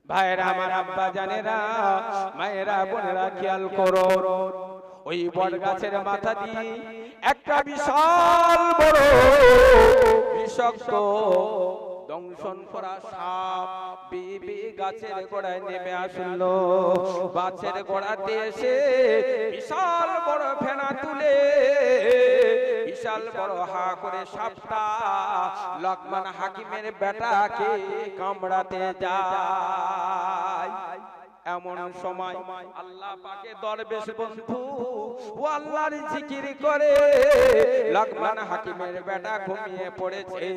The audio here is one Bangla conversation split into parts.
ভাইরা আমার, আব্বা জানেরা, মায়েরা, বোনেরা, খেয়াল করো, ওই বট গাছের মাথা দিয়ে একটা বিশাল বড় বিষাক্ত দংশন করা সাপ বেয়ে গাছের গোড়ায় নেমে আসলো। গাছের গোড়াতে এসে বিশাল বড় ফেনা তুলে বিশাল বড় হা করে সাপটা লোকমান হাকিমের বেটাকে কামড়াতে যায়। এমন সময় আল্লাহ পাকে দরবেশ বন্ধু ও আল্লাহর জিকির করে লোকমান হাকিমের বেটা ঘুমিয়ে পড়েছে।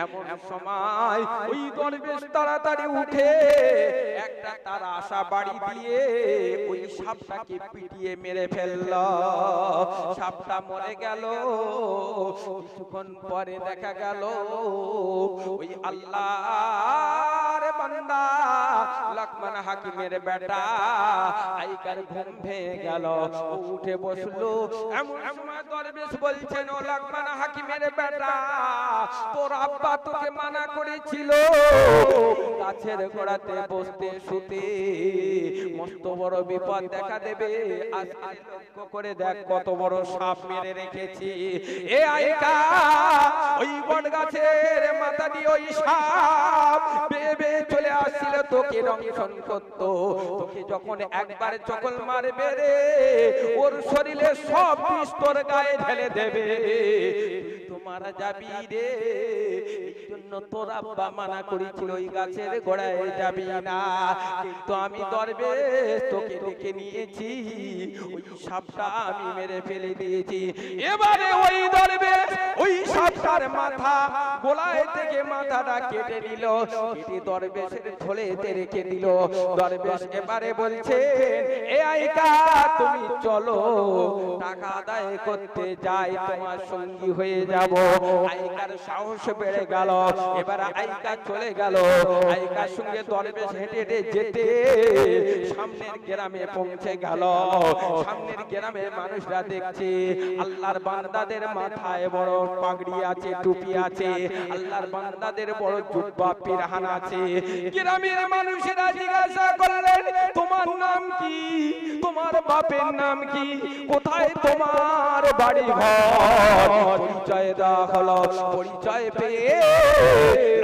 এমন সময় ওই দরবেশ তাড়াতাড়ি উঠে একটা তার আশা বাড়ি দিয়ে ওই সাপটাকে পিটিয়ে মেরে ফেলল। সাপটা মরে গেল। কিছুক্ষণ পরে দেখা গেল ওই আল্লাহর বান্দা লোকমান হাকিমের বেটা আইকার ঘুম ভেঙে গেল, উঠে বসলো। এমন সময় দরবেশ বলছেন, ও লোকমান হাকিমের বেটা, তোর আব্বা তোকে মানা করেছিল গাছের গোড়াতে বসতে শুতে, মস্ত বড় বিপদ দেখা দেবে। আজকে লক্ষ্য করে দেখ কত বড় সাপ মেরে রেখেছি। এ আইকা, ওই বট গাছের মাথা দিয়ে ওই সাপ বেয়ে বেয়ে চলে আসছিল তোকে দংশন করত। তোকে যখন একবার চকল মারবে রে, ওর শরীরে সব বিষ তোর গায়ে ঢেলে দেবে, তোমার যাবি রে। এই জন্য তোর আব্বা মানা করেছিল ওই গাছের গোড়ায় যাবি না, কিন্তু আমি দরবেশ তোকে ডেকে নিয়েছি, ওই সাপটা আমি মেরে ফেলে দিয়েছি। এবারে ওই দরবেশ ওই সাপটার মাথা গোলায় থেকে মাথাটা কেটে নিল, কেটে দরবেশের ঝোলেতে রেখে দিল। দরবেশ এবারে বলছে, এ আইকা তুমি চলো, টাকা আদায় করতে যাই, তোমার সঙ্গী হয়ে যাব। আইকার সাহস বেড়ে গেল। এবার আইকা চলে গেল। আইকার সঙ্গে দরবেশ হেঁটে হেঁটে যেতে সামনের গ্রামে পৌঁছে গেল। সামনের গ্রামে মানুষরা দেখছে আল্লাহর বান্দাদের মাথায় বড় পাগড়ি আছে, টুপি আছে, আল্লাহর বান্দাদের বড় জুব্বা পিরহান আছে। গ্রামের মানুষেরা জিজ্ঞাসা করলেন, তোমার নাম কি, তোমার বাপের নাম কি, কোথায় তোমার বাড়ি ঘর? পরিচয় দেওয়া হলো। পরিচয় পেয়ে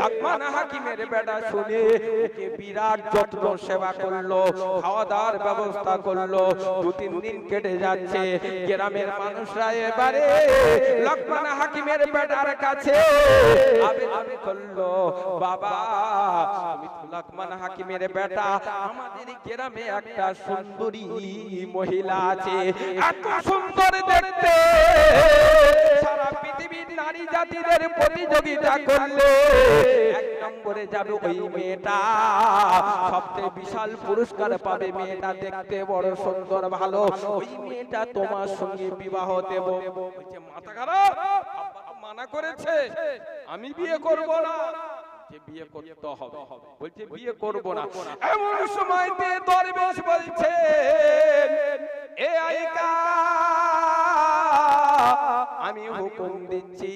লোকমান হাকিমের বেটা শুনে ওকে বিরাট যত্ন সেবা করলো, খাওয়া দাওয়ার ব্যবস্থা করলো। 2-3 দিন কেটে যাচ্ছে। গ্রামের মানুষরা এবারে লোকমান হাকিমের বেটার কাছে আবেদন করলো, বাবা তুমি লোকমান হাকিমের বেটা, আমাদের গ্রামে একটা সুন্দরী মহিলা আছে, এত সুন্দর দেখতে, সারা পৃথিবীর নারী জাতিদের প্রতিযোগিতা করলে 1 নম্বরে যাবে ওই মেয়েটা, সবচেয়ে বিশাল পুরস্কার পাবে। মেয়েটা দেখতে বড় সুন্দর, ভালো, ওই মেয়েটা তোমার সঙ্গে বিবাহ দেব। বলছে মাথা খারাপ, আব্বা তো মানা করেছে, আমি বিয়ে করব না। যে বিয়ে করতে হবে, বলছে বিয়ে করব না। এমন সময়তে দরবেশ বলছে, এ আইকা আমি হুকুম দিচ্ছি,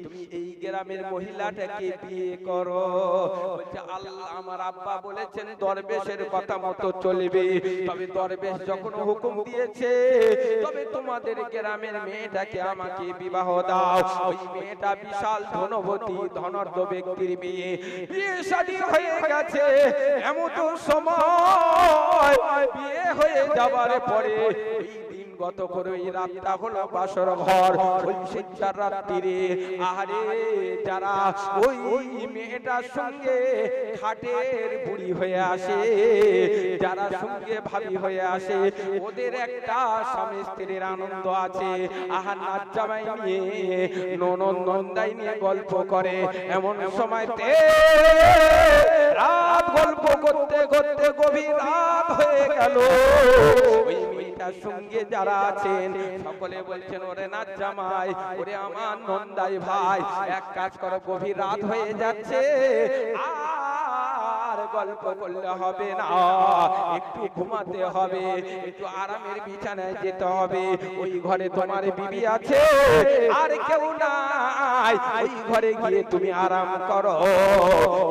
তুমি এই গ্রামের মহিলাটাকে বিয়ে করো। বলছে আল্লাহ আমার আব্বা বলেছেন দরবেশের কথা মতো চলবে, তবে দরবেশ যখন হুকুম দিয়েছে, তবে তোমাদের গ্রামের মেয়েটাকে আমাকে বিবাহ দাও। ওই মেয়েটা বিশাল ধনবতী, ধনাঢ্য ব্যক্তির মেয়ে, বিয়ে শাদী হয়ে গেছে। এমন সময় বিয়ে হয়ে যাবার পরে গত করে ওই রাতটা হলো বাসর ঘর। ওই শীতকার রাত্রিরে আহারে যারা ওই মেয়েটার সঙ্গে খাটের বুড়ি হয়ে আসে, যারা সঙ্গে ভাবি হয়ে আসে, ওদের একটা স্বামী স্ত্রীর আনন্দ আছে। আহার নাচ জামাই নিয়ে, ননদ নন্দাই নিয়ে গল্প করে। এমন সময়তে রাত গল্প করতে করতে গভীর রাত হয়ে গেল। ওই মেয়েটার সঙ্গে যারা আছেন সকলে বলছেন, ওরে নাচ জামাই, ওরে আমার নন্দাই ভাই, এক কাজ করো, গভীর রাত হয়ে যাচ্ছে, আর গল্প করলে হবে না, একটু ঘুমাতে হবে, একটু আরামের বিছানায় যেতে হবে। ওই ঘরে তোমার বিবি আছে আর কেউ নাই, ওই ঘরে গিয়ে তুমি আরাম করো।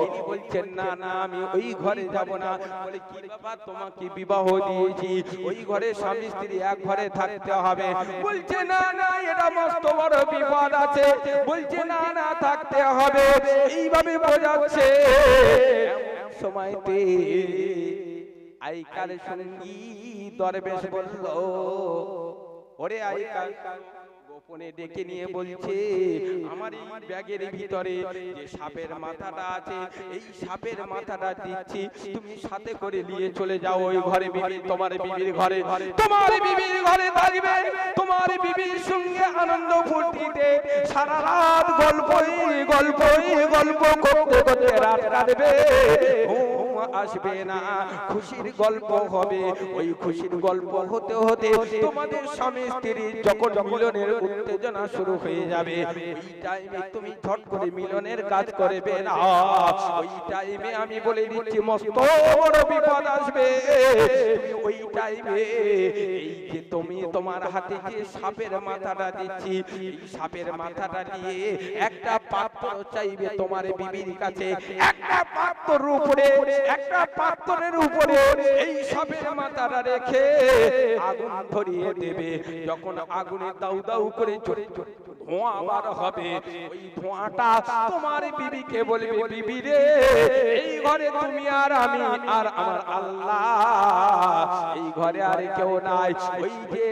ইনি বলছেন না না আমি ওই ঘরে যাব না। বলে কি বাবা তোমাকে বিবাহ দিয়েছি, ওই ঘরে স্বামী স্ত্রী এক ঘরে থাকতে হবে। বলছে না না এটা মস্ত বড় বিপদ আছে। বলছে না না থাকতে হবে, এইভাবে বোঝাচ্ছে। সময়তে আইকার সঙ্গী দরবেশ বলল, ওরে আইকার, গোপনে ডেকে নিয়ে বলছে আমার এই ব্যাগের ভিতরে যে সাপের মাথাটা আছে, এই সাপের মাথাটা দিচ্ছি, তুমি সাথে করে নিয়ে চলে যাও ওই ঘরে, বিবি তোমার বিবির ঘরে, তোমার বিবির ঘরে থাকবে, তোমার বিবির সঙ্গে আনন্দ ফুর্তিতে সারা রাত গল্পই গল্প করতে করতে রাত কাটবে, আসবে না, খুশির গল্প হবে। ওই খুশির গল্প হতে হতে তোমাদের স্বামী স্ত্রীর যখন মিলনের উত্তেজনা শুরু হয়ে যাবে, ওই টাইমে তুমি ঝট করে মিলনের কাজ করবে না। ওই টাইমে আমি বলে দিচ্ছি মস্ত বড় বিপদ আসবে। ওই টাইমে এই যে তুমি তোমার হাতে যে সাপের মাথাটা দিচ্ছি, এই সাপের মাথাটা নিয়ে একটা পাত্র চাইবে তোমার বিবির কাছে, একটা পাত্রের উপরে এই সাপের মাথাটা রেখে আগুন ধরিয়ে দেবে। যখন আগুনে দাউ দাউ করে ধোঁয়া বার হবে, ওই ধোঁয়াটা তোমার বিবিকে বলবে বিবি রে এই ঘরে তুমি আর আমি আর আমার আল্লাহ, এই ঘরে আর কেউ নাই। ওই যে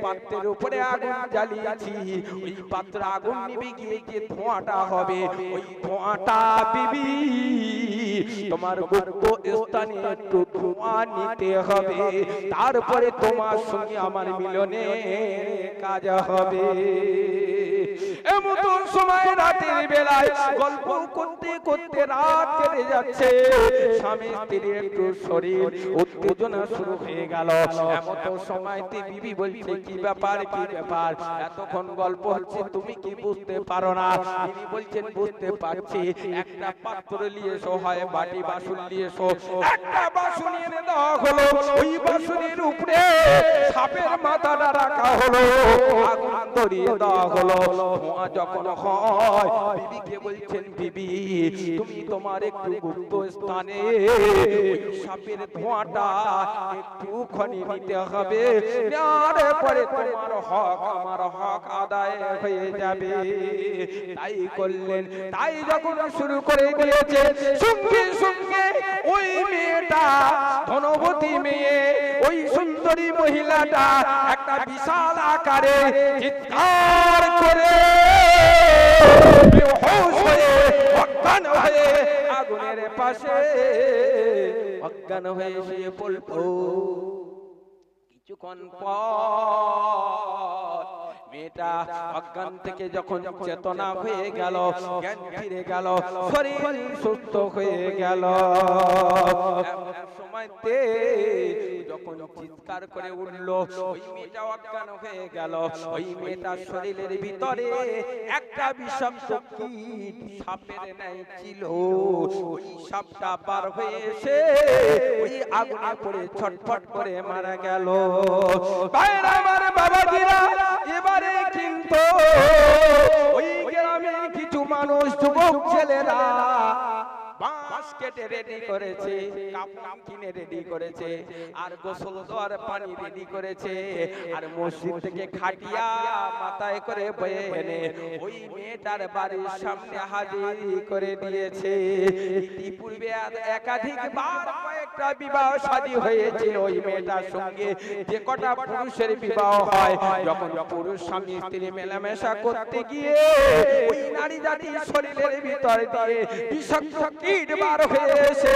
পাত্রের উপরে আগুন জ্বালিয়েছি, ওই পাত্র আগুন নিভে গিয়ে যে ধোঁয়াটা হবে, ওই ধোঁয়াটা বিবি তোমার গুপ্ত স্থানে একটু ধোঁয়া নিতে হবে, তারপরে তোমার সঙ্গে আমার মিলনে কাজ হবে। এমন সময় রাতের বেলায় গল্প করতে করতে রাত কেটে যাচ্ছে, স্বামী স্ত্রীর একটু শরীর উত্তেজনা শুরু হয়ে গেল। এমন সময়তে বিবি বলছে কি ব্যাপার এতক্ষণ গল্প হচ্ছে তুমি কি বুঝতে পারো না? তিনি বলছেন বুঝতে পারছি, একটা পাত্র নিয়ে এসো, হয় বাটি বাসন নিয়ে এসো, একটা বাসন এনে দেওয়া হলো, ওই বাসনের উপরে সাপের মাথাটা রাখা হলো, আগুন ধরিয়ে দেওয়া হলো। ধোঁয়া যখন হয় বিবিকে বলছেন বিবি তুমি তোমার একটু গুপ্ত স্থানে ওই সাপের ধোঁয়াটা একটুখানি নিতে হবে, নেওয়ার পরে তোমার হক আমার হক আদায় হয়ে যাবে। তাই করলেন। তাই যখন শুরু করে দিয়েছে, সঙ্গে সঙ্গে ওই মেয়েটা ধনবতী মেয়ে, ওই সুন্দরী মহিলাটা একটা বিশাল আকারে চিৎকার করে বেহুশ হয়ে অজ্ঞান হয়ে আগুনের পাশে অজ্ঞান হয়ে শুয়ে পড়ল। কিছুক্ষণ পর মেয়েটা অজ্ঞান থেকে যখন চেতনা হয়ে গেল, জ্ঞান ফিরে গেল, শরীর সুস্থ হয়ে গেল, সময়তে যখন চিৎকার করে উঠল, ওই মেয়েটা অজ্ঞান হয়ে গেল। ওই মেয়েটার শরীরের ভিতরে একটা বিষাক্ত কীট সাপের ন্যায় ছিল। ওই সাপটা পার হয়ে এসে ওই আগুনে পড়ে ছটফট করে মারা গেল। ভাইরা আমার বাবাজিরা, এবারে কিন্তু ওই গ্রামে কিছু মানুষ, যুবক ছেলেরা বাঁশ কেটে রেডি করেছে, কাপড় কিনে রেডি করেছে, আর গোসল দেওয়ার পানি রেডি করেছে, আর মসজিদ থেকে খাটিয়া মাথায় করে বয়ে এনে ওই মেয়েটার বাড়ির সামনে হাজির করে দিয়েছে। ইতিপূর্বে একাধিকবার কয়েকটা বিবাহ শাদী হয়েছে ওই মেয়েটার সঙ্গে। যে কটা পুরুষের বিবাহ হয়, যখন পুরুষ স্বামী স্ত্রী মেলামেশা করতে গিয়ে ওই নারী জাতির শরীরের ভিতর দিয়ে বিষাক্ত কীট বার হয়ে এসে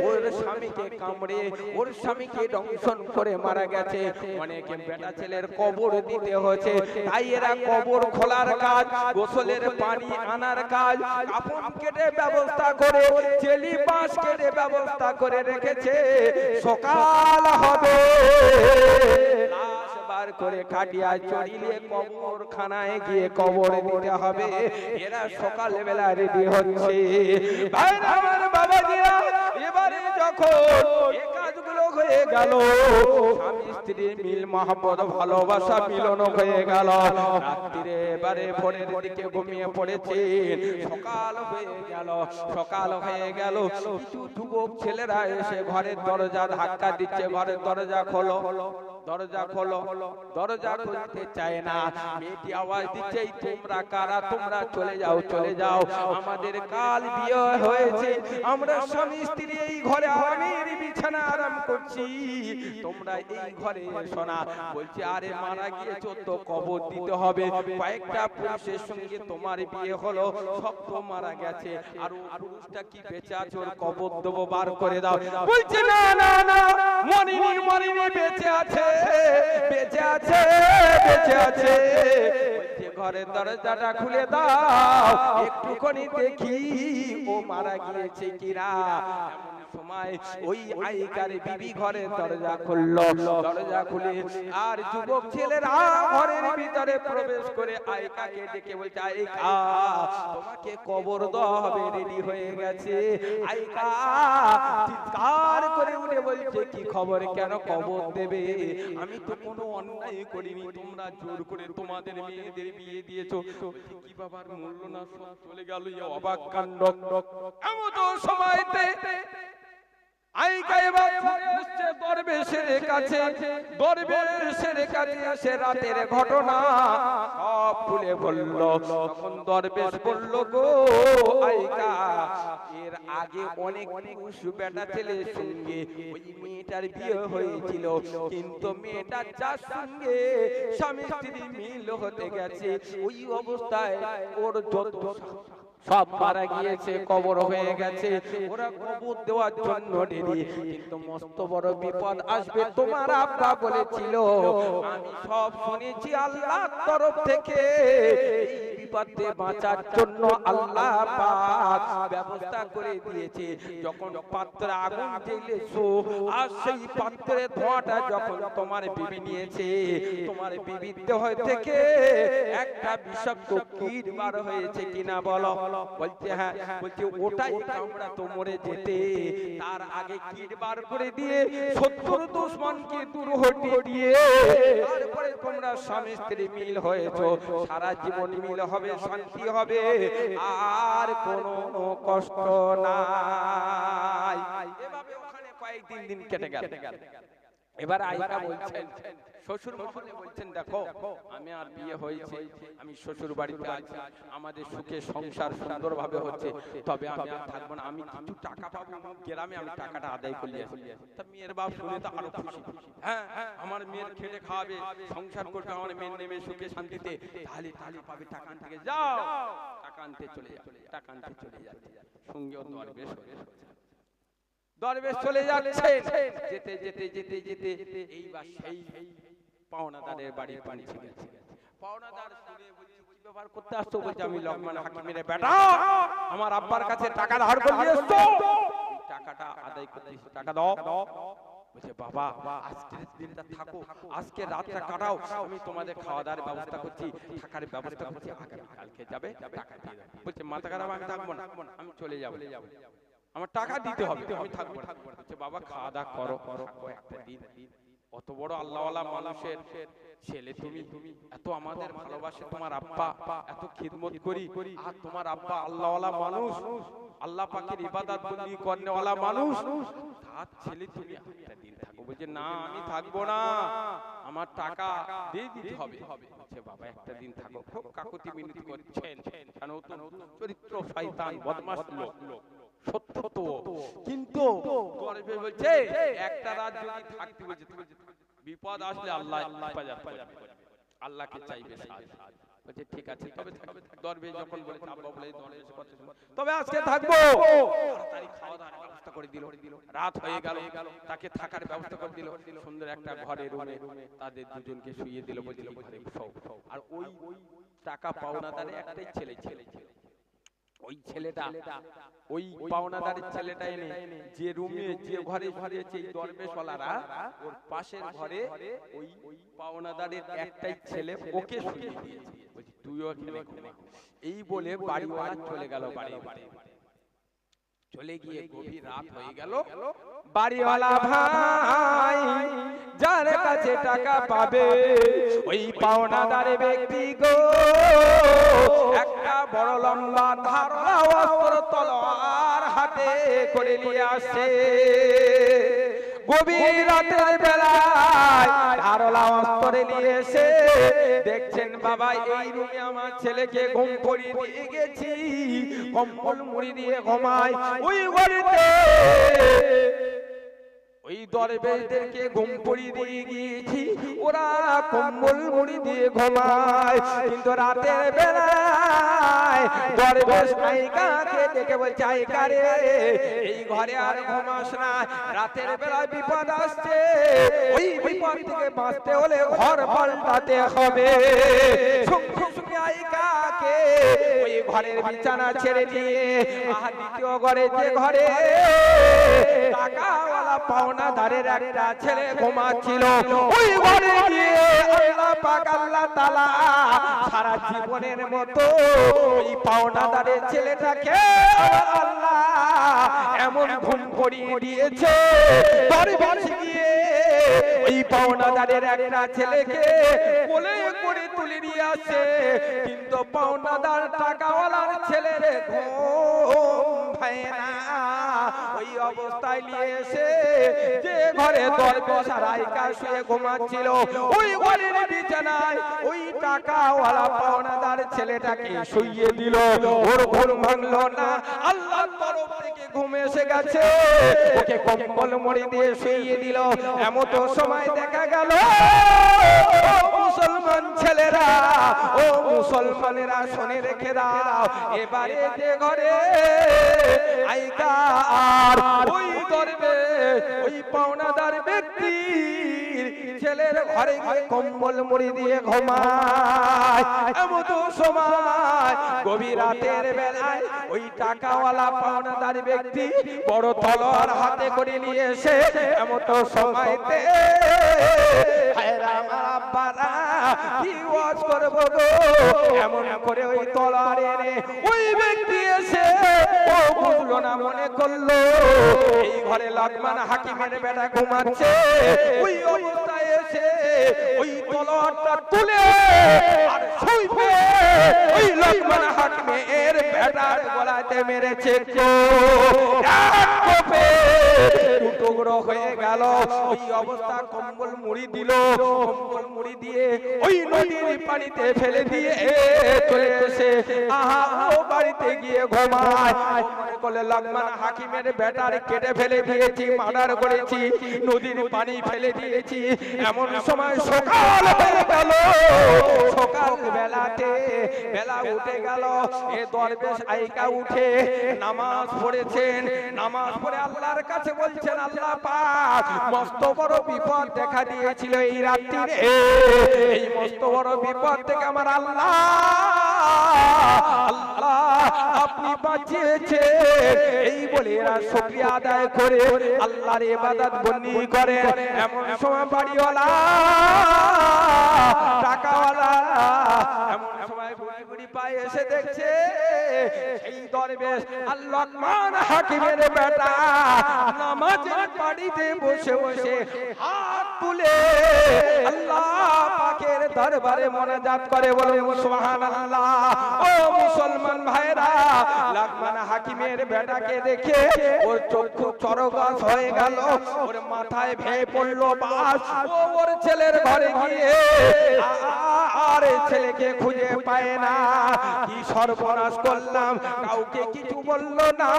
ওর স্বামীকে কামড়ে ওর স্বামীকে দংশন করে মারা গেছে। অনেকে বেটা ছেলের কবর দিতে হয়েছে, তাই এরা কবর খোলার কাজ, গোসলের পানি আনার কাজ, কাপড় কেটে ব্যবস্থা করে, চেলি বাঁশ কেটে ব্যবস্থা করে রেখেছে। সকাল হবে লাশ বার করে খাটিয়া চড়িয়ে কবরখানায় গিয়ে কবর দিতে হবে। এরা সকালবেলা রেডি হচ্ছে। ভাইরা আমার বাবাজিরা, এবারে যখন এই কাজগুলো হয়ে গেল, স্বামী স্ত্রীর মিল মহব্বত ভালোবাসা মিলন হয়ে গেল, রাত্রিরে এবারে ভোরের দিকে ঘুমিয়ে পড়েছে, সকাল হয়ে গেল, সকাল হয়ে গেল, কিছু যুবক ছেলেরা এসে ঘরের দরজা ধাক্কা দিচ্ছে, ঘরের দরজা খোলো, দরজা খোলো, দরজা খুলতে চায় না। মেয়েটি আওয়াজ দিচ্ছে, তোমরা কারা? তোমরা চলে যাও, চলে যাও, আমাদের কাল বিয়ে হয়েছে, আমরা স্বামী স্ত্রী এই ঘরে আরামের বিছানা আরাম করছি, তোমরা এই ঘরে এসো না। বলছে আরে মারা গিয়েছো তো কবর দিতে হবে, কয়েকটা পুরুষের সঙ্গে তোমার বিয়ে হলো, সব তো মারা গেছে, আর ও পুরুষটা কি বেঁচে আছে, ওর কবর দেবো, বার করে দাও। বলছে না না না, মরিনি মরিনি, বেঁচে আছে, বেঁচে আছে, বেঁচে আছে। বলছে ঘরের দরজাটা খুলে দাও, একটুখানি দেখি ও মারা গিয়েছে কিনা। সময় ওই আইকার বিবি ঘরের দরজা খুললো, দরজা খুলে আর যুবক ছেলেরা ঘরের ভিতরে প্রবেশ করে আইকাকে ডেকে বলছে, আইকা তোমাকে কবর দেওয়া হবে, রেডি হয়ে গেছে। আইকা চিৎকার করে উঠে বলছে, কি খবর, কেন কবর দেবে? আমি তো কোনো অন্যায় করিনি, তোমরা জোর করে তোমাদের মেয়েদের বিয়ে দিয়েছো। কি বাবার মূল্য না, সব চলে গেল, অবাক কাণ্ড। এমন সময়তে আইকা এবার বুঝছে দরবেশের কাছে, দরবেশের কাছে এসে রাতের ঘটনা সব খুলে বলল। তখন দরবেশ বলল, গো আইকা, এর আগে অনেক পুরুষ বেটা ছেলের সঙ্গে ওই মেয়েটার বিয়ে হয়েছিল, কিন্তু মেয়েটা যার সঙ্গে স্বামী স্ত্রী মিল হতে গেছে, ওই অবস্থায় ওর যত সব মারা গিয়েছে, কবর হয়ে গেছে, ওরা কবর দেওয়ার জন্য রেডি। কিন্তু মস্ত বড় বিপদ আসবে, তোমার আব্বা বলেছিল, আমি সব শুনেছি, আল্লাহর তরফ থেকে এই বিপদে বাঁচার জন্য আল্লাহ পাক ব্যবস্থা করে দিয়েছে। যখন পাত্রে আগুন জ্বেলেছো, আর সেই পাত্রের ধোঁয়াটা যখন তোমার বিবি নিয়েছে, তোমার বিবির দেহ থেকে একটা বিষাক্ত কীট বার হয়েছে কিনা বলো? বলছে হ্যাঁ। বলছে ওটাই আমরা তো মরে যেতে, তার আগে কীট বার করে দিয়ে 70 দুশমনকে দূর হটিয়ে দিয়ে তারপরে তোমরা স্বামী স্ত্রী মিল হয়েছো, সারা জীবন মিল হবে, শান্তি হবে, আর কোনো কষ্ট নাই। এভাবে ওখানে কয়েকদিন দিন কেটে গেল। এবার আইকা বলছেন, শ্বশুর মহলে বলছেন, দেখো আমি আর বিয়ে হয়েছে, আমি শ্বশুর বাড়িতে আছি, আমাদের সুখে সংসার সুন্দরভাবে হচ্ছে, তবে আমি আর থাকবো না, আমি কিছু টাকা পাবো গ্রামে, আমি টাকাটা আদায় করে আসি। তা মেয়ের বাপ শুনে তো আরো খুশি, হ্যাঁ আমার মেয়ের খেটে খাওয়াবে, সংসার করবে, আমার মেয়ের নেমে সুখে শান্তিতে, তাহলে তাহলে পাবে, টাকা আনতে যাও, টাকা আনতে চলে যাও, টাকা আনতে চলে যাচ্ছে, সঙ্গে দরবেশ হয়ে দরবেশ চলে যাচ্ছে, যেতে যেতে যেতে যেতে এইবার সেই পাওনাদারের বাড়ি পৌঁছে গেছে। পাওনাদার শুনে বলছে, কি ব্যাপার, করতে আসছো? বলছে আমি লোকমান হাকিমের বেটা, আমার আব্বার কাছে টাকা ধার করে এসেছো, টাকাটা আদায় করতে, টাকা দাও। বলছে বাবা আজকের দিনটা থাকো, আজকে রাতটা কাটাও, আমি তোমাদের খাওয়া দাওয়ার ব্যবস্থা করছি, থাকার ব্যবস্থা করছি, আগামী কালকে যাবে, টাকা দিয়ে দাও। বলছে মাথা খারাপ, আমি থাকবো না, আমি চলে যাবো, আমার টাকা দিতে হবে, আমি থাকবো না। বলছে বাবা খাওয়া দাওয়া করো, একটা দিন, অত বড় আল্লাহওয়ালা মানুষের ছেলে তুমি, এত আমাদের ভালোবাসে তোমার আব্বা, এত খিদমত করি, আর তোমার আব্বা আল্লাহওয়ালা মানুষ, আল্লাহ পাকের ইবাদত বন্দেগী করেওয়ালা মানুষ, তার ছেলে তুমি একটা দিন থাকো। বলছে না আমি থাকবো না, আমার টাকা দিয়ে দিতে হবে। বলছে বাবা একটা দিন থাকো। খুব কাকুতি মিনতি করছেন, কেন তো চরিত্র শয়তান বদমাশ লোক, সত্য তো, কিন্তু দরবেশ বলছে একটা রাত যদি থাকতে, বলছে বিপদ আসলে আল্লাহ হেফাজত করবে, আল্লাহকে চাইবে সাহায্য। বলছে ঠিক আছে, তবে দরবেশ যখন বলেছে আব্বা বলে দরবেশ কথা শুনো, তবে আজকে থাকবো। তাড়াতাড়ি খাওয়া দাওয়ার ব্যবস্থা করে দিল, রাত হয়ে গেল, তাকে থাকার ব্যবস্থা করে দিল, সুন্দর একটা ঘরে রুমে তাদের দুজনকে শুইয়ে দিল। বলছে ঘরে শোও। আর ওই টাকা পাওনাদারে একটাই ছেলে ছিল, ওই ছেলেটা, ওই পাওনাদারের ছেলেটা এনে যে রুমে যে ঘরে শুয়েছে এই দরবেশওয়ালারা, ওর পাশের ঘরে ওই পাওনাদারের একটাই ছেলে ওকে শুইয়ে দিয়েছে। বলছি তুইও এখানে ঘুমা। এই বলে বাড়িওয়ালা চলে গেল, বাড়ি চলে গিয়ে গভীর রাত হয়ে গেল, বাড়িওয়ালা ভাই যার কাছে টাকা পাবে ওই পাওনাদার ব্যক্তি গো একটা বড় লম্বা ধারালো অস্ত্র তলোয়ার হাতে করে নিয়ে আসে। গভীর রাতের বেলায় ধারালো অস্ত্র নিয়ে এসে দেখছেন বাবা এই রুমে আমার ছেলেকে ঘুম পড়িয়ে দিয়ে গেছি, কম্বল মুড়ি দিয়ে ঘুমায় ওই ঘরেতে ওই দরবেশদেরকে ঘুম পড়িয়ে দিয়ে গিয়েছি, ওরা কম্বল মুড়ি দিয়ে ঘুমায়। কিন্তু রাতের বেলায় দরবেশ আইকাকে দেখে বলছে আইকা রে এই ঘরে আর ঘুমাস না, রাতের বেলায় বিপদ আসছে, ওই বিপদ থেকে বাঁচতে হলে ঘর পাল্টাতে হবে। সঙ্গে সঙ্গে আইকাকে ওই ঘরের বিছানা ছেড়ে দিয়ে দ্বিতীয় ঘরে যে ঘরে টাকাওয়ালা পাওনাদারের একটা ছেলে ঘুমাচ্ছিল ওই ঘরে গিয়ে আল্লাহ পাক আল্লাহ তাআলা সারা জীবনের মতো ওই পাওনাদারের ছেলেটাকে আল্লাহ এমন ঘুম পড়িয়ে দিয়েছে, দরবেশ গিয়ে ওই পাওনাদারের একটা ছেলেকে কোলে করে তুলে নিয়ে আসে। কিন্তু পাওনাদার টাকাওয়ালার ছেলের ঘুম ভাই না, ওই অবস্থায় নিয়ে এসে যে ঘরে দরবেশ আর আইকা শুয়ে ঘুমাচ্ছিল ওই ঘরের বিছানায় ওই টাকাওয়ালা পাওনাদার ছেলেটাকে শুইয়ে দিল। ওর ঘুম ভাঙলো না, আল্লাহর তরফ থেকে ঘুম এসে গেছে, ওকে কম্বল মুড়ি দিয়ে শুইয়ে দিল। এমন তো সময় দেখা গেল মুসলমান ছেলেরা ও মুসলমানেরা শুনে রেখে দাও, এবারে যে ঘরে আইকা আর ওই দরবেশ ওই পাওনাদার ব্যক্তির ছেলের ঘরে গিয়ে কম্বল মুড়ি দিয়ে ঘুমায়। এমন তো সময় গভীর রাতের বেলায় ওই টাকাওয়ালা পাওনাদার ব্যক্তি বড় তলোয়ার হাতে করে নিয়ে এসে এমন তো সময়তে কি ওয়াজ করব গো এমন করে ওই তলোয়ার এনে ওই ব্যক্তি এসে ও বুঝলো না, মনে করলো এই ঘরে লোকমান হাকিমের বেটা ঘুমাচ্ছে, ওই অবস্থায় এসে ওই তলোয়ারটা তুলে আর ছুঁইবে ওই লোকমান হাকিমের বেটার গলাতে মেরেছে, টুকরো হয়ে গেল। ওই অবস্থা কম্বল মুড়ি দিল, কম্বল মুড়ি দিয়ে ওই নদীর পানিতে ফেলে দিয়ে চলে এসে ও বাড়িতে গিয়ে ঘুমায়। বলে লোকমান হাকিমের বেটার কেটে ফেলে দিয়েছি, মার্ডার করেছি, নদীর পানি ফেলে দিয়েছি। এমন সময় সকাল হয়ে গেল, সকাল বেলাতে বেলা উঠে গেল, এ দরবেশ আইকা উঠে নামাজ পড়েছেন, নামাজ পড়ে আল্লাহর কাছে বলছেন আল্লাহ পাক মস্ত বড় বিপদ দেখা দিয়েছিল এই রাত্রিরে, এই মস্ত বড় বিপদ থেকে আমার আল্লাহ আল্লাহ আপনি বাঁচিয়েছেন। এই বলে এরা শুকরিয়া আদায় করে আল্লাহর ইবাদত বন্দি করে। এমন সময় বাড়িওয়ালা টাকাওয়ালা এমন সময় গুড়ি পায়ে এসে দেখছে এই দরবেশ আর লোকমান হাকিমের বেটা নামাজের বাড়িতে বসে বসে হাত তুলে আল্লাহ পাকের দরবারে মোনাজাত করে, বলে সুবহানাল্লাহ। ও মুসলমান ভাইরা, লোকমান হাকিমের বেটাকে দেখে ওর চক্ষু চরগাছ হয়ে গেল, ওর মাথায় ভেঙে পড়লো বাস। ও ওর ছেলের ঘরে গিয়ে আর ছেলেকে খুঁজে পায় না, কি সর্বনাশ করলাম, কাউকে কিছু বললো না।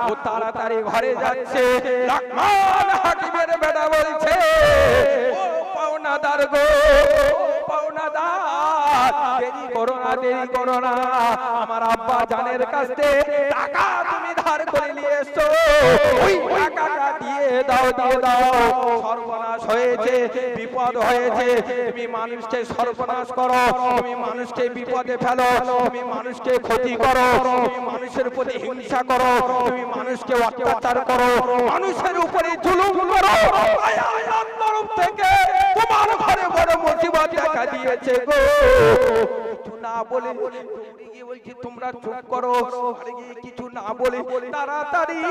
ও তাড়াতাড়ি ঘরে যাচ্ছে, লোকমান হাকিমের বেটা বলছে ও পাওনাদার গো, পাওনাদার দেরি করো না, দেরি করো না, আমার আব্বা জানের কাছ থেকে টাকা তুমি ধার করে নিয়ে এসো, ওই টাকাটা দিয়ে দাও, দিয়ে দাও। সর্বনাশ হয়েছে, বিপদ হয়েছে, তুমি মানুষকে সর্বনাশ করো, তুমি মানুষকে বিপদে ফেলো, তুমি মানুষকে ক্ষতি করো, তুমি মানুষের প্রতি হিংসা করো, তুমি মানুষকে অত্যাচার করো, মানুষের উপরে জুলুম করো, আল্লাহর তরফ থেকে তোমার ঘরে বড় মুসিবত দেখা দিয়েছে গো। না বলে দৌড়ে গিয়ে বলছে তোমরা চুপ করো, ঘরে গিয়ে কিছু না বলে তাড়াতাড়ি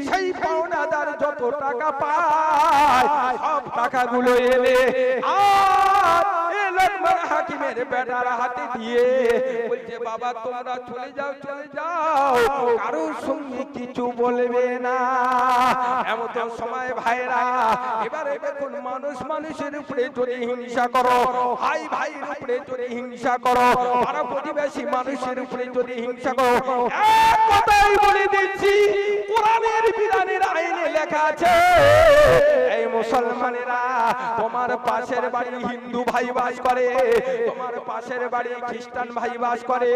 সেই পাওনাদার যত টাকা পায় সব টাকাগুলো এনে আর লোকমান হাকিমের বেটার হাতে দিয়ে বলছে বাবা তোমরা চলে যাও চলে যাও, কারোর সঙ্গে কিছু বলবে না। এমন সময় ভাইরা এবারে দেখুন মানুষ মানুষের উপরে যদি হিংসা করো, ভাই ভাইয়ের উপরে যদি হিংসা করো, পাড়া প্রতিবেশী মানুষের উপরে যদি হিংসা করো, এক কথাই বলে দিচ্ছি কোরআনের বিধানের আইনে লেখা আছে এই মুসলমানেরা তোমার পাশের বাড়ি হিন্দু ভাই বাস করে, তোমার পাশের বাড়ি খ্রিস্টান ভাই বাস করে,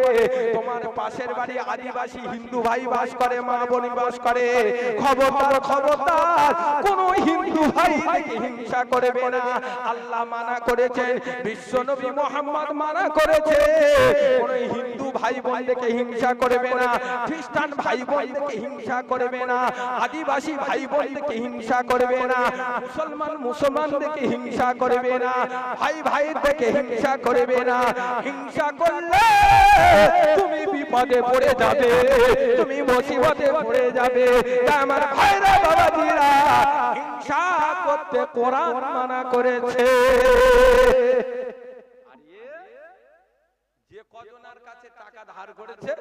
তোমার পাশের বাড়ি আদিবাসী হিন্দু ভাই বাস করে, মা বোন বাস করে, খবরদার খবরদার কোন হিন্দু ভাই থেকে হিংসা করবে না। আল্লাহ মানা করেছেন, বিশ্ব নবী মুহাম্মদ মানা করেছে, কোন হিন্দু ভাই বোন থেকে হিংসা করবে না, খ্রিস্টান ভাই বোন থেকে হিংসা করবে না, আদিবাসী ভাই বোন থেকে হিংসা করবে না, মুসলমান মুসলমান থেকে হিংসা করবে না, ভাই ভাই থেকে হিংসা করবে না। হিংসা করলে তুমি বিপদে পড়ে যাবে, তুমি মুসিবতে পড়ে যাবে। আমার ভাইরা বাবাজিরা হিংসা করতে কোরআন মানা করেছে। যে কজনের কাছে টাকা ধার করেছে,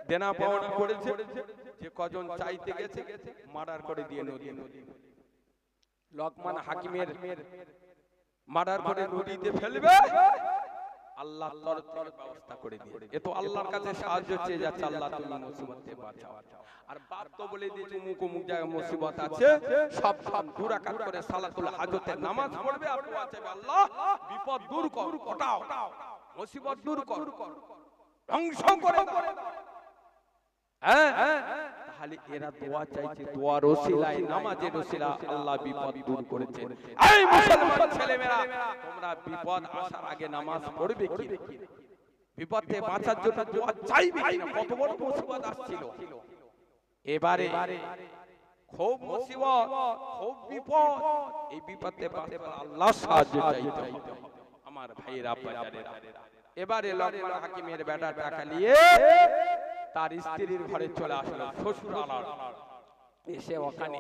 দেনা পাওনা করেছে, যে কজন চাইতে গেছে মার্ডার করে দিয়ে নদী লোকমান হাকিমের মার্ডার করে নদীতে ফেলবে, আল্লাহ তরফ থেকে ব্যবস্থা করে দিয়ে। এ তো আল্লাহর কাছে সাহায্য চেয়ে যাচ্ছে, আল্লাহ তুমি মুসিবত থেকে বাঁচাও। আর বাপ তো বলে দিয়েছে মুখ মুখ জায়গায় মুসিবত আছে, সব সব দুই রাকাত করে সালাতুল হাজতের নামাজ পড়বে আর দোয়া চাইবে, আল্লাহ বিপদ দূর কর, হটাও মুসিবত দূর কর, ধ্বংস করে দাও। তাহলে এরা দোয়া চাইছে, দোয়ার ওসিলায় নামাজের ওসিলা আল্লাহ বিপদ দূর করেছে। এই মুসলমান ছেলেমেয়েরা তোমরা বিপদ আসার আগে নামাজ পড়বে কি? বিপদ থেকে বাঁচার জন্য দোয়া চাইবে কি? কত বড় মুসিবত আসছিল, এবারে খুব মুসিবত খুব বিপদ, এই বিপদে বাঁচতে আল্লাহর সাহায্য চাইতে হবে আমার ভাইয়েরা বাজারেরা। এবারে লোকমান হাকিমের বেটা টাকা নিয়ে তার স্ত্রীর ঘরে চলে আসলো, শ্বশুর আলার এসে ওখানে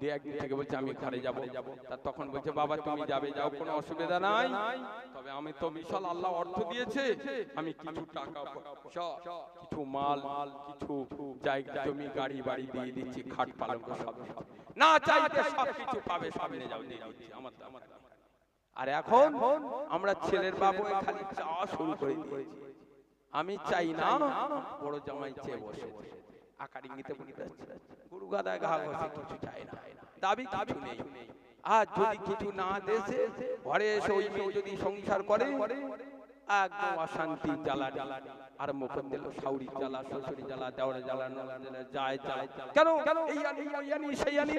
দুই একদিন থেকে বলছে আমি ঘরে যাব। তা তখন বলছে বাবা তুমি যাবে, যাও কোনো অসুবিধা নাই, তবে আমি তো বিশাল আল্লাহ অর্থ দিয়েছে, আমি কিছু টাকা কিছু মাল কিছু জায়গা জমি গাড়ি বাড়ি দিয়ে দিচ্ছি, খাট পালঙ্ক সব না চাইতে সব কিছু পাবে, সামনে যাও দিয়ে দিচ্ছি আমার। আর এখন আমরা ছেলের বাবু খালি চাওয়া শুরু করে দিয়েছি, আমি চাই না বড় জামাই চেয়ে বসে আকারি নিতে বলতে গরু গাদা ঘা ঘষে কিছু চাই না, দাবি কিছু নেই। আর যদি কিছু না দেশে ঘরে এসে ওই মেয়ে যদি সংসার করে একদম অশান্তি জ্বালা আর মুখ দিল শাউরি জ্বালা, শ্বশুরি জ্বালা, দেওয়ার জ্বালা, যায় যায় কেন এই আনি সেই আনি,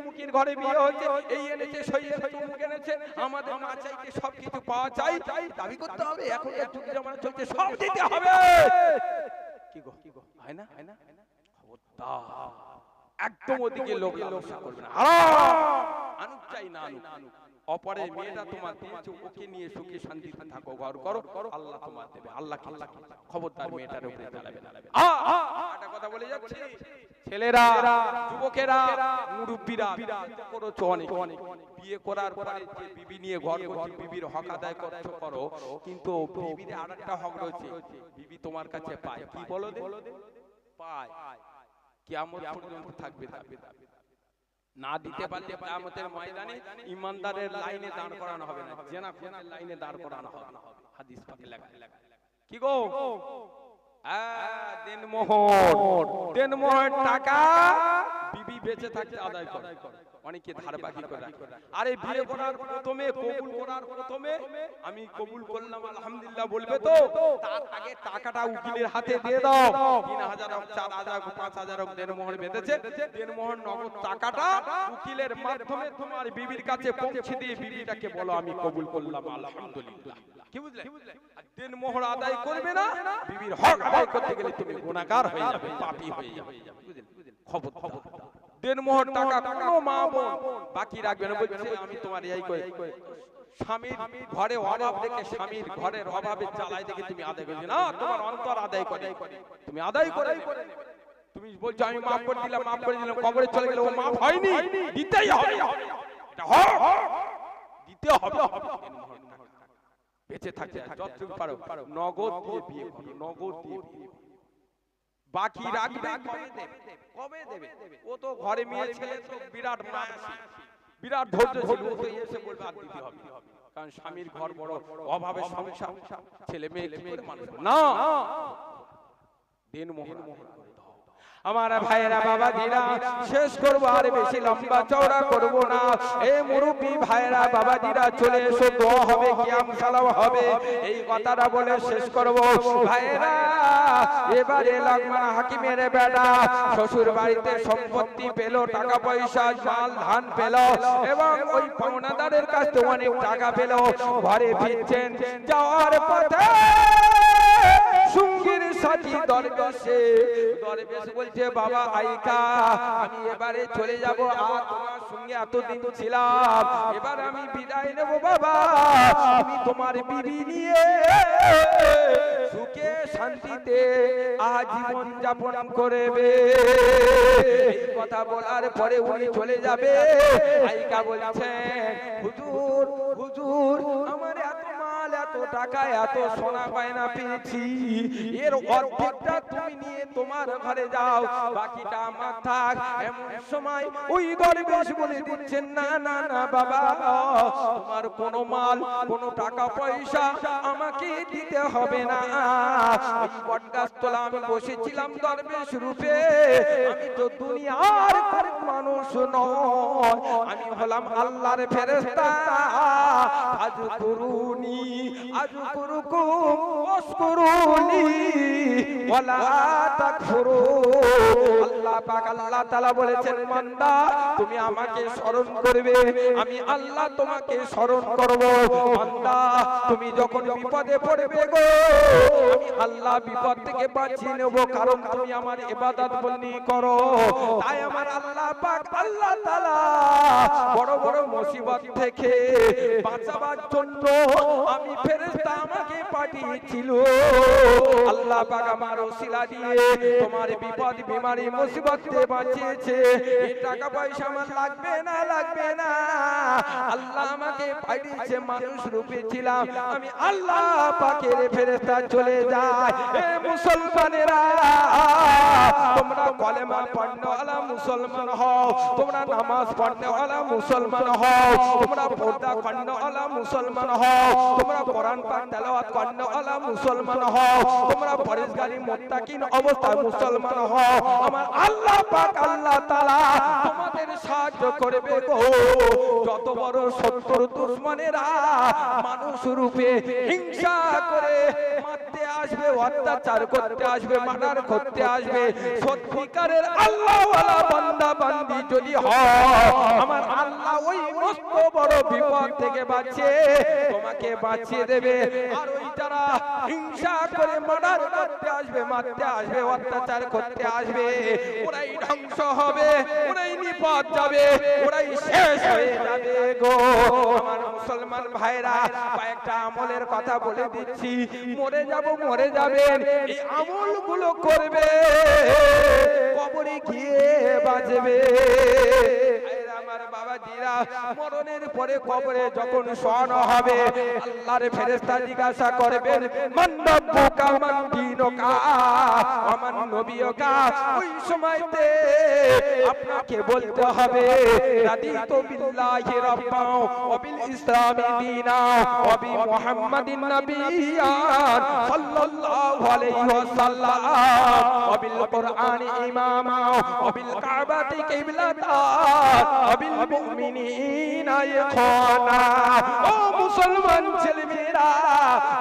মুখের ঘরে বিয়ে হচ্ছে, এই এনেছে সেই এনেছে এনেছে, আমাদের না চাইতে সব কিছু পাওয়া চাই, দাবি করতে হবে। এখন একটু জামানা চলছে, সব দিতে হবে। কি গো হয় না হয় না, খবরদার একদম ওদিকে লোক লালসা করবে না, আনুক চাই না আনুক। অপরের মেয়েটা তোমার দিয়েছে, ওকে নিয়ে সুখে শান্তিতে থাকো, ঘর করো, আল্লাহ তোমার দেবে। আল্লাহ খবরদার মেয়েটার উপরে চালাবে না। একটা কথা বলে যাচ্ছি, ছেলেরা যুবকেরা মুরব্বীরা করেছো অনেক, বিয়ে করার পরে যে বিবি নিয়ে ঘর করছো, বিবির হক আদায় করছো করো, কিন্তু বিবির আরেকটা হক রয়েছে, বিবি তোমার কাছে পায় কি বলো দে, পায় কিয়ামত পর্যন্ত থাকবে, না দিতে পারলে কিয়ামতের ময়দানে ইমানদারের লাইনে দাঁড় করানো হবে না, জেনাফের লাইনে দাঁড় করানো হবে। হাদিস পাকে লেখা। কি গো দেনমোহর টাকা বিবি বেঁচে থাকতে আদায় করে, অনেকে ধার বাকি করে রাখে। আরে বিয়ে করার প্রথমে কবুল করার প্রথমে আমি কবুল করলাম আলহামদুলিল্লাহ বলবে তো, তার আগে টাকাটা উকিলের হাতে দিয়ে দাও, 3000 হোক 4000 হোক 5000 হোক দেনমোহর বেঁধেছে, দেনমোহর নগদ টাকাটা উকিলের মাধ্যমে তোমার বিবির কাছে পৌঁছে দিয়ে বিবিটাকে বলো আমি কবুল করলাম আলহামদুলিল্লাহ। কি বুঝলে? আর দেনমোহর আদায় করবে না, বিবির হক আদায় করতে গেলে তুমি গুনাহগার হয়ে যাবে, পাপী হয়ে যাবে। বুঝলে? খবর দেনমোহর টাকা কোনো মা বোন বাকি রাখবে না, বলছে আমি তোমার এই করে স্বামীর ঘরে অভাব দেখে, স্বামীর ঘরের অভাবে জ্বালায় দেখে তুমি আদায় করবে না, তোমার অন্তর আদায় করে, তুমি আদায় করে। তুমি বলছো আমি মাফ করে দিলাম, মাফ করে দিলাম, কবরে চলে গেলে ও মাফ হয়নি, দিতেই হবে, দিতে হবে। বেঁচে থাকতে যতটুকু পারো নগদ দিয়ে বিয়ে করো, নগদ দিয়ে বিয়ে। বাকি রাখবে কবে দেবে? ও তো ঘরে মেয়ে ছেলে তো বিরাট মায়াসী, বিরাট ধৈর্য ছিল, ও তো এসে বলবে আর দিতে হবে, কারণ স্বামীর ঘর বড় অভাবে সংসার, ছেলে মেয়ে কি করে মানুষ না, দিন মোহর। আমার ভাইরা বাবা দিরা শেষ করব, আর বেশি লম্বা চওড়া করব না। এই মুরব্বি ভাইরা বাবা দিরা চলে এসো, দোয়া হবে, কিয়াম সালাম হবে, এই কথাটা বলে শেষ করব। ভাইরা এবারে লাগমান হাকিমের বেটা শ্বশুর বাড়িতে সম্পত্তি পেল, টাকা পয়সা মাল ধান পেল, এবং ওই পাওনাদারের কাছ থেকে অনেক টাকা পেল। ঘরে ফিরছেন, যাওয়ার পথে সঙ্গীর সাথী দরবেশে, দরবেশ বলছে বাবা আইকা আমি এবারে চলে যাব, আর তোমার সঙ্গে এতদিন ছিলাম, এবার আমি বিদায় নেব বাবা, তুমি তোমার বিবি নিয়ে সুখে শান্তিতে আজীবন যাপন করবে। এই কথা বলার পরে উনি চলে যাবে। আইকা বলছেন হুজুর, হুজুর আমার এত মাল, এত টাকা, এত সোনা গয়না পেয়েছি, এর অর্ধেকটা তুমি নিয়ে তোমার ঘরে যাও, বাকিটা আমার থাক। এমন সময় ওই দরবেশ বলে দিচ্ছেন না না না বাবা, তোমার কোনো মাল, কোনো টাকা পয়সা আমাকে দিতে হবে না। ওই বটগাছ তলা আমি বসেছিলাম দরবেশ রূপে, আমি তো দুনিয়ার কোনো মানুষ নয়, আমি হলাম আল্লাহর ফেরেশতা। আযকুরুনি আযকুরুকুম ওয়াশকুরুনি ওয়ালা তাকফুরু। আল্লাহ পাক আল্লাহ তাআলা বলেছেন বান্দা তুমি আমাকে স্মরণ করবে, আমি আল্লাহ তোমাকে স্মরণ করব। বান্দা তুমি যখন বিপদে পড়বে গো, আমি আল্লাহ বিপদ থেকে বাঁচিয়ে নেব, কারণ তুমি আমার ইবাদত বন্দি করো। তাই আমার আল্লাহ পাক আল্লাহ তাআলা বড় বড় মুসিবত থেকে বাঁচাবার জন্য আমি ফেরেশতা আমাকে পাঠিয়েছিল। আল্লাহ পাক আমার ওসিলা দিয়ে তোমার বিপদ বিমারি মুসিবত থেকে বাঁচিয়েছে। এই টাকা পয়সা আমার লাগবে না, লাগবে না, আল্লাহ আমাকে পাঠিয়েছে, মানুষ রূপে ছিলাম আমি, আল্লাহ পাকের ফেরেশতা চলে যায়। এ মুসলমানেরা তোমরা কলেমা পড়নেওয়ালা মুসলমান হও, তোমরা নামাজ পড়নেওয়ালা মুসলমান হও, তোমরা পর্দা করনেওয়ালা মুসলমান হও, তোমরা কোরআন পাক তেলাওয়াত করনেওয়ালা মুসলমান হও, তোমরা পরেশগারি মুত্তাকিন অবস্থায় মুসলমান হও। আমার আল্লাহ পাক আল্লাহ তাআলা তোমাদের সাহায্য করবে গো। যত বড় শত্রু দুশমনেরা মানুষ রূপে হিংসা করে মারতে আসবে, অত্যাচার করতে আসবে, মার্ডার করতে আসবে, সত্যিকারের আল্লাহওয়ালা বান্দা বান্দি যদি হয়, আমার আল্লাহ ওই মস্ত বড় বিপদ থেকে বাঁচিয়ে তোমাকে বাঁচিয়ে দেবে। আর ওই যারা হিংসা করে মার্ডার করতে আসবে, মারতে আসবে, অত্যাচার করতে আসবে, ওরাই ধ্বংস হবে, ওরাই নিপদ যাবে, ওরাই শেষ হয়ে যাবে গো। আমার মুসলমান ভাইরা কয়েকটা আমলের কথা বলে দিচ্ছি, মরে যাব, মরে যাবেন, এই আমলগুলো করবে, কবরে গিয়ে বাঁচবে। আমার বাবা জিরা মরণের পরে কবরে যখন শোয়ানো হবে, আল্লাহর ফেরেশতা জিজ্ঞাসা করবেন মান রাব্বুকা মান দীনুকা ওয়া মান নবিয়ুকা। ওই সময়তে আপনাকে বলতে হবে রাদিতু বিল্লাহি রাব্বান ওয়া বিল ইসলামি দীনা ওয়া বি মুহাম্মাদিন নাবিয়্যান সাল্লাল্লাহু আলাইহি ওয়াসাল্লাম ওয়া বিল কুরআনি ইমামা ওয়া বিল কাবাতি কিবলাতান ওয়া বিল মুমিনিনা ইখওয়ানা। ও মুসলমান ছেলেমেয়েরা,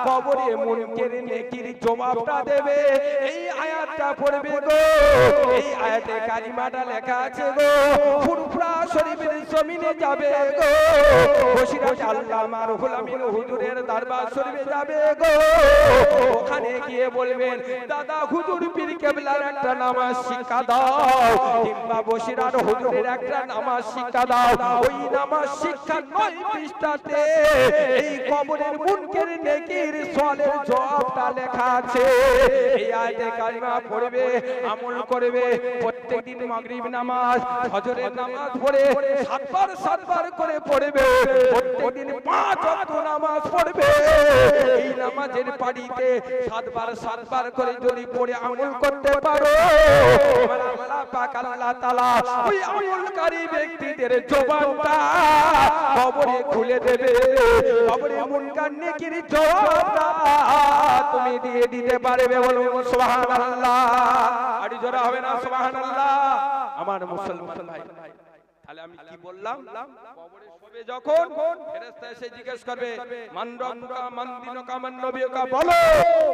কবরে মুনকের নেকির জবাবটা দেবে। এই আয়াতটা পড়বে গো, এই আয়াতে কালিমাটা লেখা আছে গো, ফুরফুরা শরীফের জমিনে যাবে গো, বসিরহাট আল্লামা রুহুল আমিন হুজুরের দরবার শরীফে যাবে গো, ওখানে গিয়ে বলবেন দাদা হুজুর পীর কেবলার একটা নামাজ শিক্ষা দাও, কিংবা বসিরহাট হুজুরের একটা নামাজ শিক্ষা দাও। ওই নামাজ শিক্ষা 9 পৃষ্ঠাতে এই কবরের মুনকের নেকির সওয়ালের জবাবটা লেখা আছে। এই আয়াতে কারিমা পড়বে, আমল করবে, প্রত্যেকদিন মাগরিব নামাজ, ফজরের নামাজ পড়ে 7 বার করে পড়বে, প্রত্যেকদিন 5 ওয়াক্ত নামাজ পড়বে। এই নামাজের পাড়িতে 7 বার করে যদি পড়ে আমল করতে পারো, আল্লাহ পাক আল্লাহ তাআলা ওই আমলকারী ব্যক্তিদের জবানটা কবরে খুলে দেবে, কবরে মুনকার নেকির জবাবটা তুমি দিয়ে দিতে পারবে। বলুন সুবহানাল্লাহ। আর জোরে হবে না সুবহানাল্লাহ? আমার মুসলমান ভাই, তাহলে আমি কি বললাম? কবরে শোবে যখন ফেরেশতা এসে জিজ্ঞেস করবে মান রব্বুকা মান দিনুকা মান নবিয়ুকা, বলো,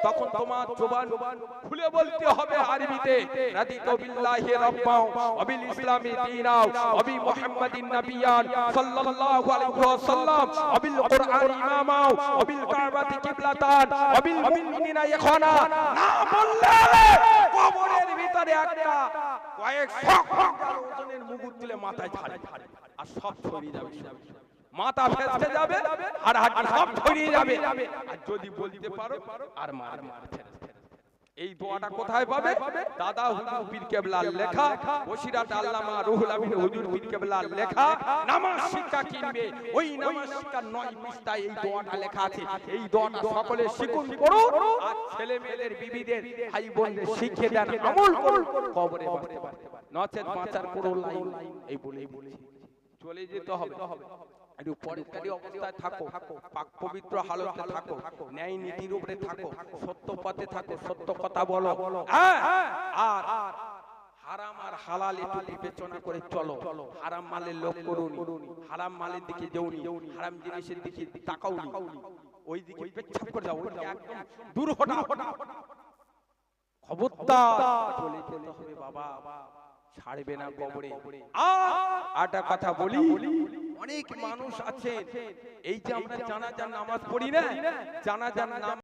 তখন তোমার জবান খুলে বলতে হবে আরবিতে, রাদিতু বিল্লাহি রাব্বাও ওয়া বিল ইসলামি দীনাও ওয়া বি মুহাম্মাদিন নাবিয়্যান সাল্লাল্লাহু আলাইহি ওয়াসাল্লাম ওয়া বিল কুরআন ইমামাও ওয়া বিল কাবাতি কিবলাতান ওয়া বিল মুমিনিনা ইখওয়ানা। না বললে কবরের ভিতরে একটা কয়েক ওজনের মুগুর তুলে মাথায় ছাড়ে আর সব ছড়িয়ে যাবে, মাথা ফেটে যাবে আর হাড় সব ছড়িয়ে যাবে। আর যদি বলতে পারো আর মারবে। এই দোয়াটা কোথায় পাবে? দাদা হুজুর পীর কেবলার লেখা, বসিরহাট আল্লামা রুহুল আমিন হুজুর পীর কেবলার লেখা নামাজ শিক্ষা কিনবে, ওই নামাজ শিক্ষার 9 পৃষ্ঠায় এই দোয়াটা লেখা আছে। এই দোয়াটা সকলে শিখুন, পড়ুন, আর ছেলে মেয়েদের বিবিদের ভাই বোনদের শিখিয়ে দেন, আমল করুন, কবরে বাঁচতে পারবে। নচেত বাঁচার কোনো লাইন এই বলেই বলেছি, চলে যেতে হবে। একটু পরিষ্কারী অবস্থায় থাকো, পাক পবিত্র হালতে থাকো, ন্যায় নীতির উপরে থাকো, সত্য পথে থাকো, সত্য কথা বলো, আর হারাম আর হালাল একটু বিবেচনা করে চলো। হারাম মালের লোভ করুনি, হারাম মালের দিকে যেওনি, হারাম জিনিসের দিকে তাকাওনি, ওই দিকে পেছাপ করে যাও, একদম দূর হটা। খবরদার চলে যেতে হবে বাবা, ছাড়বে না কবরে। আটা কথা বলি, অনেক মানুষ আছে এই যে আমরা জানাজার নামাজ পড়ি না, জানাজার নাম